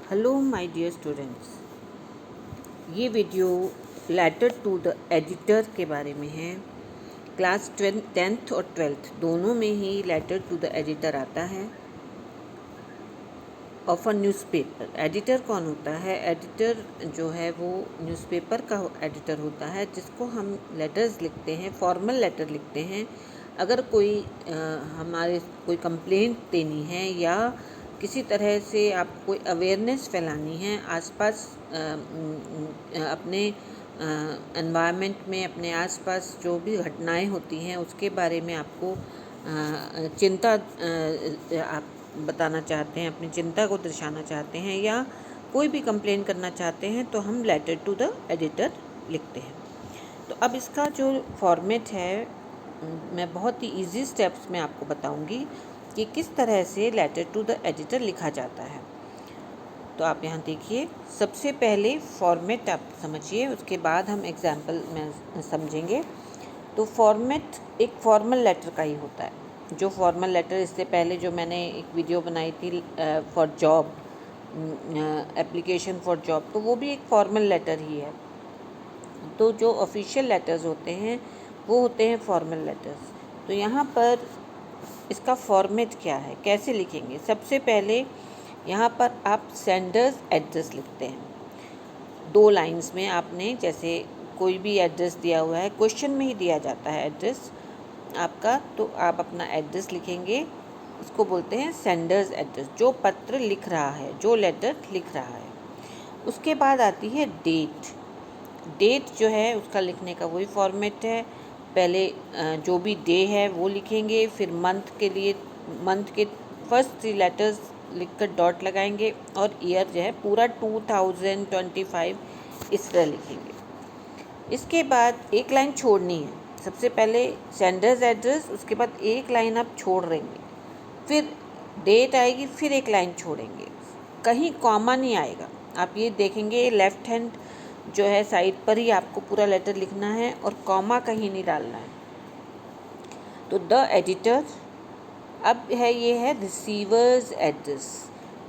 Hello my dear students, ये video letter to the editor के बारे में है। क्लास 10th और 12th दोनों में ही लेटर टू द एडिटर आता है। ऑफ अ न्यूज़पेपर एडिटर कौन होता है? एडिटर जो है वो न्यूज़पेपर का एडिटर होता है, जिसको हम लेटर्स लिखते हैं, फॉर्मल लेटर लिखते हैं। अगर कोई हमारे कोई कंप्लेंट देनी है या किसी तरह से आप कोई अवेयरनेस फैलानी है आसपास, अपने एनवायरनमेंट में, अपने आसपास जो भी घटनाएं होती हैं उसके बारे में आपको चिंता आप बताना चाहते हैं, अपनी चिंता को दर्शाना चाहते हैं या कोई भी कंप्लेन करना चाहते हैं, तो हम लेटर टू द एडिटर लिखते हैं। तो अब इसका जो फॉर्मेट है, मैं बहुत ही इजी स्टेप्स में आपको बताऊंगी कि किस तरह से लेटर टू द एडिटर लिखा जाता है। तो आप यहाँ देखिए, सबसे पहले फॉर्मेट आप समझिए, उसके बाद हम एग्जाम्पल में समझेंगे। तो फॉर्मेट एक फॉर्मल लेटर का ही होता है। जो फॉर्मल लेटर, इससे पहले जो मैंने एक वीडियो बनाई थी for job, application for job, तो वो भी एक फॉर्मल लेटर ही है। तो जो ऑफिशियल लेटर्स होते हैं वो होते हैं फॉर्मल लेटर्स। तो यहाँ पर इसका फॉर्मेट क्या है, कैसे लिखेंगे? सबसे पहले यहाँ पर आप सेंडर्स एड्रेस लिखते हैं। 2 लाइंस में आपने, जैसे कोई भी एड्रेस दिया हुआ है, क्वेश्चन में ही दिया जाता है एड्रेस आपका, तो आप अपना एड्रेस लिखेंगे। इसको बोलते हैं सेंडर्स एड्रेस, जो पत्र लिख रहा है, जो लेटर लिख रहा है। उसके बाद आती है डेट। डेट जो है उसका लिखने का वही फॉर्मेट है। पहले जो भी डे है वो लिखेंगे, फिर मंथ के लिए मंथ के फर्स्ट 3 लेटर्स लिखकर डॉट लगाएंगे, और ईयर जो है पूरा 2025 इस तरह लिखेंगे। इसके बाद एक लाइन छोड़नी है। सबसे पहले सेंडर्स एड्रेस, उसके बाद एक लाइन आप छोड़ देंगे, फिर डेट आएगी, फिर एक लाइन छोड़ेंगे, कहीं कॉमा नहीं आएगा। आप ये देखेंगे लेफ्ट हैंड जो है साइड पर ही आपको पूरा लेटर लिखना है और कॉमा कहीं नहीं डालना है। तो द एडिटर, अब है ये है रिसीवर्स एड्रेस,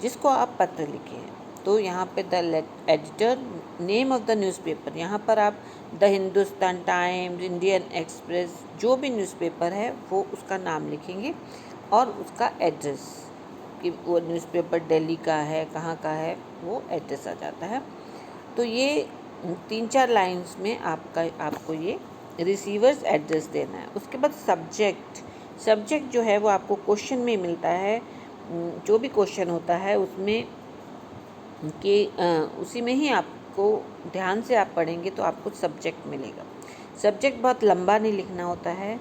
जिसको आप पत्र लिखे हैं। तो यहाँ पे the editor, name of the newspaper, यहाँ पर आप the Hindustan times, Indian express, जो भी न्यूज़पेपर है वो उसका नाम लिखेंगे और उसका एड्रेस, कि वो न्यूज़पेपर दिल्ली का है, कहाँ का है, वो एड्रेस आ जाता है। तो ये 3-4 लाइंस में आपको ये रिसीवर्स एड्रेस देना है। उसके बाद सब्जेक्ट जो है वो आपको क्वेश्चन में मिलता है। जो भी क्वेश्चन होता है उसमें कि उसी में ही आपको ध्यान से आप पढ़ेंगे तो आपको सब्जेक्ट मिलेगा। सब्जेक्ट बहुत लंबा नहीं लिखना होता है,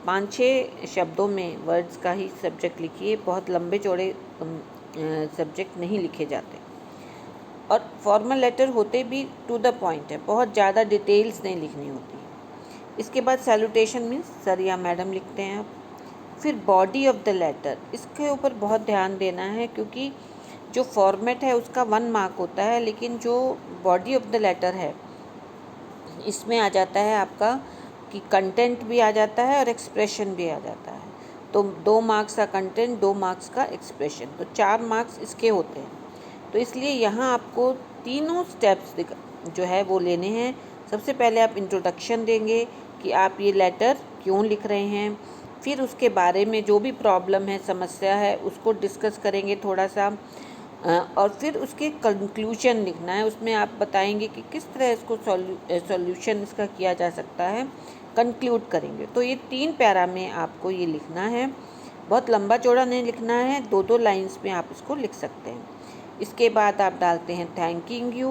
5-6 शब्दों में वर्ड्स का ही सब्जेक्ट लिखिए, बहुत लंबे चौड़े सब्जेक्ट नहीं लिखे जाते। और फॉर्मल लेटर होते भी टू द पॉइंट है, बहुत ज़्यादा डिटेल्स नहीं लिखनी होती है। इसके बाद सैल्यूटेशन मीन्स सर या मैडम लिखते हैं आप। फिर बॉडी ऑफ द लेटर, इसके ऊपर बहुत ध्यान देना है, क्योंकि जो फॉर्मेट है उसका 1 मार्क होता है, लेकिन जो बॉडी ऑफ द लेटर है इसमें आ जाता है आपका कि कंटेंट भी आ जाता है और एक्सप्रेशन भी आ जाता है। तो 2 मार्क्स का कंटेंट, 2 मार्क्स का एक्सप्रेशन, तो 4 मार्क्स इसके होते हैं। तो इसलिए यहाँ आपको तीनों स्टेप्स जो है वो लेने हैं। सबसे पहले आप इंट्रोडक्शन देंगे कि आप ये लेटर क्यों लिख रहे हैं, फिर उसके बारे में जो भी प्रॉब्लम है, समस्या है, उसको डिस्कस करेंगे थोड़ा सा, और फिर उसके कंक्लूजन लिखना है। उसमें आप बताएंगे कि किस तरह इसको सॉल्यूशन इसका किया जा सकता है, कंक्लूड करेंगे। तो ये 3 पैरा में आपको ये लिखना है, बहुत लंबा चौड़ा नहीं लिखना है, 2-2 लाइन्स में आप इसको लिख सकते हैं। इसके बाद आप डालते हैं थैंकिंग यू,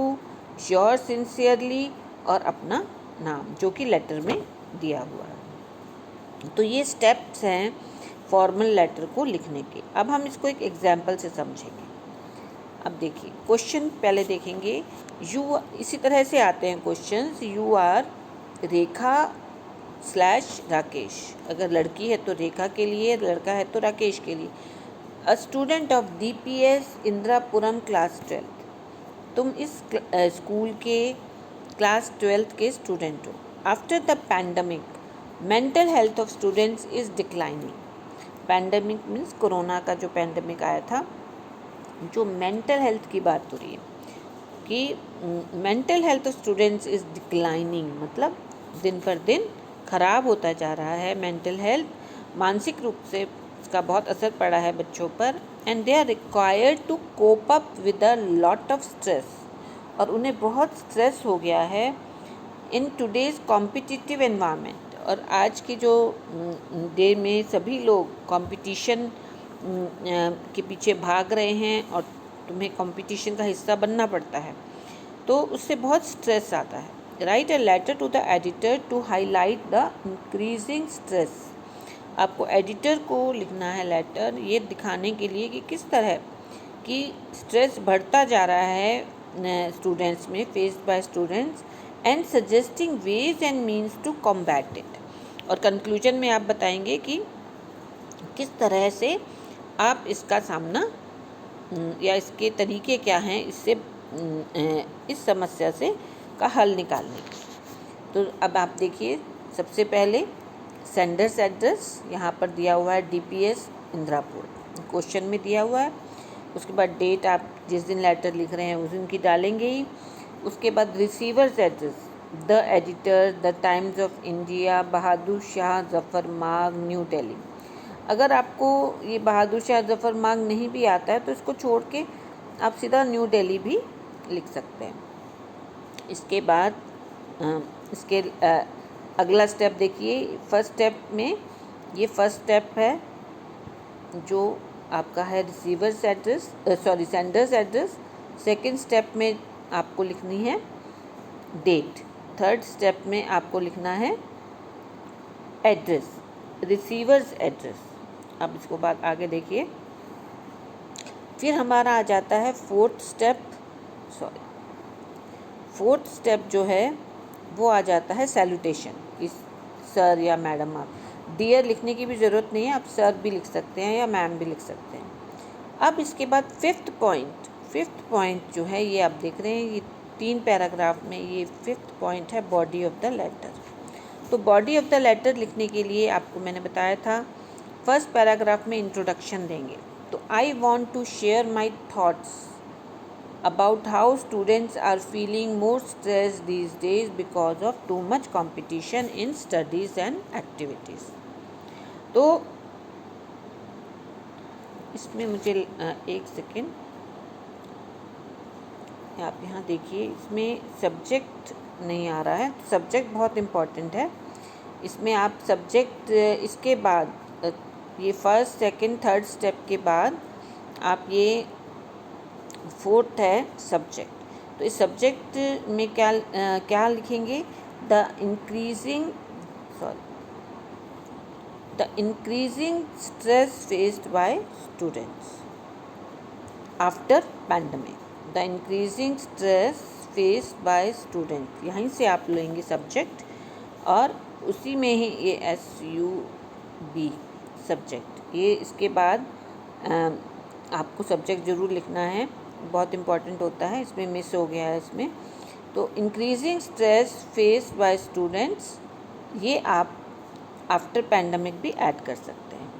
योर सिंसियरली, और अपना नाम जो कि लेटर में दिया हुआ है। तो ये स्टेप्स हैं फॉर्मल लेटर को लिखने के। अब हम इसको एक एग्जाम्पल से समझेंगे। अब देखिए, क्वेश्चन पहले देखेंगे। यू, इसी तरह से आते हैं questions. You are Rekha slash Rakesh, अगर लड़की है तो रेखा के लिए, लड़का है तो राकेश के लिए। A student of DPS Indirapuram class 12, तुम इस स्कूल के क्लास 12th के स्टूडेंट हो। After the pandemic, mental health of students is declining. Pandemic means corona का जो पैंडमिक आया था, जो मेंटल हेल्थ की बात हो रही है कि mental health of students is declining, मतलब दिन पर दिन ख़राब होता जा रहा है मेंटल हेल्थ, मानसिक रूप से इसका बहुत असर पड़ा है बच्चों पर। And they are required to cope up with a lot of stress, और उन्हें बहुत स्ट्रेस हो गया है इन टुडेज़ कॉम्पिटिटिव एनवायरनमेंट। और आज की जो डे में सभी लोग कंपटीशन के पीछे भाग रहे हैं और तुम्हें कंपटीशन का हिस्सा बनना पड़ता है, तो उससे बहुत स्ट्रेस आता है। Write a letter to the editor to highlight the increasing stress. आपको एडिटर को लिखना है लेटर, ये दिखाने के लिए कि किस तरह कि स्ट्रेस बढ़ता जा रहा है स्टूडेंट्स में, faced by students, and suggesting ways and means to combat it. और कंक्लूजन में आप बताएंगे कि किस तरह से आप इसका सामना या इसके तरीके क्या हैं इससे इस समस्या से का हल निकालने की। तो अब आप देखिए, सबसे पहले सेंडर्स एड्रेस यहाँ पर दिया हुआ है DPS इंदिरापुर, क्वेश्चन में दिया हुआ है। उसके बाद डेट आप जिस दिन लेटर लिख रहे हैं उस दिन की डालेंगे ही। उसके बाद receiver's address, the editor, the Times of India, Bahadur Shah Zafar Marg, New Delhi. अगर आपको ये बहादुर शाह जफ़र मार्ग नहीं भी आता है तो इसको छोड़ के आप सीधा न्यू दिल्ली भी लिख सकते हैं। इसके बाद इसके अगला स्टेप देखिए। फर्स्ट स्टेप में ये फर्स्ट स्टेप है जो आपका है receiver's address, sender's address. Second step में आपको लिखनी है डेट। थर्ड स्टेप में आपको लिखना है एड्रेस, रिसीवर्स एड्रेस। अब इसको बात आगे देखिए। फिर हमारा आ जाता है फोर्थ स्टेप जो है वो आ जाता है सैल्यूटेशन, इस सर या मैडम। आप डियर लिखने की भी ज़रूरत नहीं है, आप सर भी लिख सकते हैं या मैम भी लिख सकते हैं। अब इसके बाद फिफ्थ पॉइंट जो है ये आप देख रहे हैं, ये 3 पैराग्राफ में ये फिफ्थ पॉइंट है बॉडी ऑफ द लेटर। तो बॉडी ऑफ द लेटर लिखने के लिए आपको मैंने बताया था फर्स्ट पैराग्राफ में इंट्रोडक्शन देंगे। तो I want to share my thoughts about how students are feeling more stress these days because of too much competition in studies and activities। तो इसमें मुझे एक सेकेंड, आप यहाँ देखिए, इसमें सब्जेक्ट नहीं आ रहा है। सब्जेक्ट बहुत इम्पॉर्टेंट है। इसमें आप सब्जेक्ट इसके बाद ये फर्स्ट सेकंड थर्ड स्टेप के बाद आप ये फोर्थ है सब्जेक्ट। तो इस सब्जेक्ट में क्या लिखेंगे? The increasing stress faced by students after pandemic. The increasing stress faced by students, यहीं से आप लेंगे सब्जेक्ट, और उसी में ही ये SUB सब्जेक्ट। ये इसके बाद आपको सब्जेक्ट ज़रूर लिखना है, बहुत इम्पॉर्टेंट होता है, इसमें मिस हो गया है इसमें। तो increasing stress faced by students, ये आप आफ्टर पैंडमिक भी ऐड कर सकते हैं।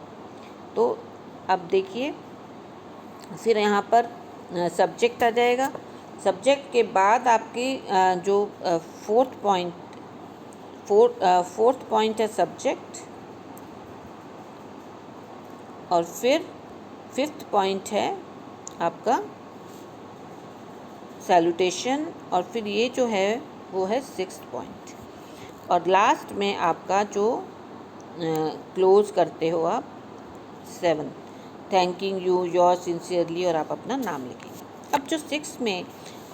तो अब देखिए, फिर यहाँ पर सब्जेक्ट आ जाएगा। सब्जेक्ट के बाद आपकी जो फोर्थ पॉइंट है सब्जेक्ट, और फिर फिफ्थ पॉइंट है आपका सैल्यूटेशन, और फिर ये जो है वो है सिक्स्थ पॉइंट, और लास्ट में आपका जो क्लोज करते हो आप 7, थैंकिंग यू, योर सिंसियरली, और आप अपना नाम लिखेंगे। अब जो 6 में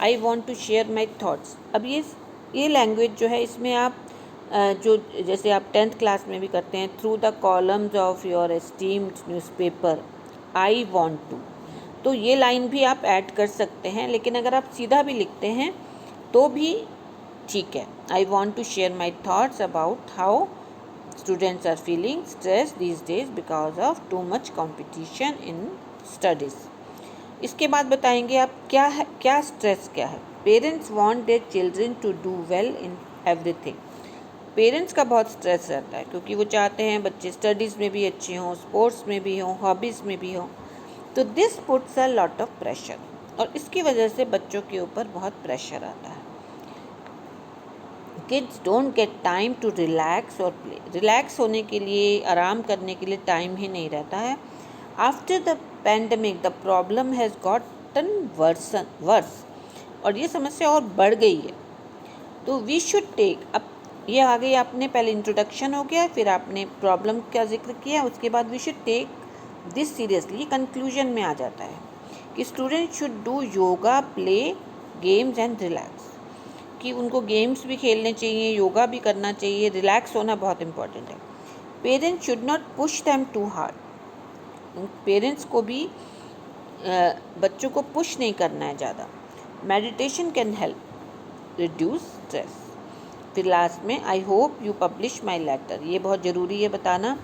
I want to share my thoughts, अब ये लैंग्वेज जो है इसमें आप जो जैसे आप 10th क्लास में भी करते हैं, through the columns of your esteemed newspaper I want to, तो ये लाइन भी आप ऐड कर सकते हैं। लेकिन अगर आप सीधा भी लिखते हैं तो भी ठीक है। I want to share my thoughts about how students are feeling stress these days because of too much competition in studies. इसके बाद बताएंगे आप क्या स्ट्रेस क्या है। Parents want their children to do well in everything. Parents का बहुत stress रहता है क्योंकि वो चाहते हैं बच्चे स्टडीज़ में भी अच्छे हों, स्पोर्ट्स में भी हों, हॉबीज़ में भी हों। तो this puts a lot of pressure, और इसकी वजह से बच्चों के ऊपर बहुत प्रेशर आता है। Kids don't get time to relax और प्ले, रिलैक्स होने के लिए, आराम करने के लिए टाइम ही नहीं रहता है। After the pandemic the problem has gotten worse, और ये समस्या और बढ़ गई है। तो वी शुड टेक, अब ये आ गई, आपने पहले इंट्रोडक्शन हो गया, फिर आपने प्रॉब्लम का जिक्र किया, उसके बाद we should take this seriously, ये कंक्लूजन में आ जाता है कि student should do yoga, play, games and relax, कि उनको गेम्स भी खेलने चाहिए, योगा भी करना चाहिए, रिलैक्स होना बहुत इंपॉर्टेंट है। Parents should not push them too hard, parents को भी बच्चों को पुश नहीं करना है ज़्यादा। Meditation can help reduce stress. फिर लास्ट में I hope you publish my letter, ये बहुत ज़रूरी है बताना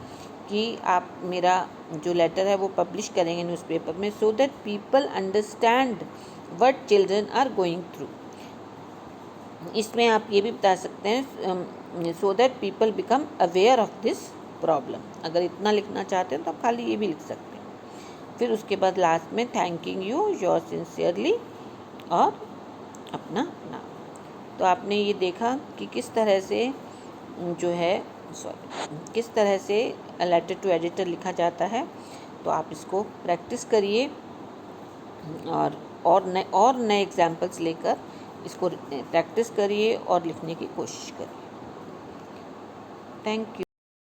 कि आप मेरा जो लेटर है वो पब्लिश करेंगे न्यूज़पेपर में, so that people understand what children are going through. इसमें आप ये भी बता सकते हैं, so that people become aware of this problem. अगर इतना लिखना चाहते हैं तो आप खाली ये भी लिख सकते हैं। फिर उसके बाद लास्ट में थैंकिंग यू योर सिंसियरली और अपना नाम। तो आपने ये देखा कि किस तरह से किस तरह से लेटर टू एडिटर लिखा जाता है। तो आप इसको प्रैक्टिस करिए और नए एग्जाम्पल्स लेकर इसको प्रैक्टिस करिए और लिखने की कोशिश करिए। Thank you.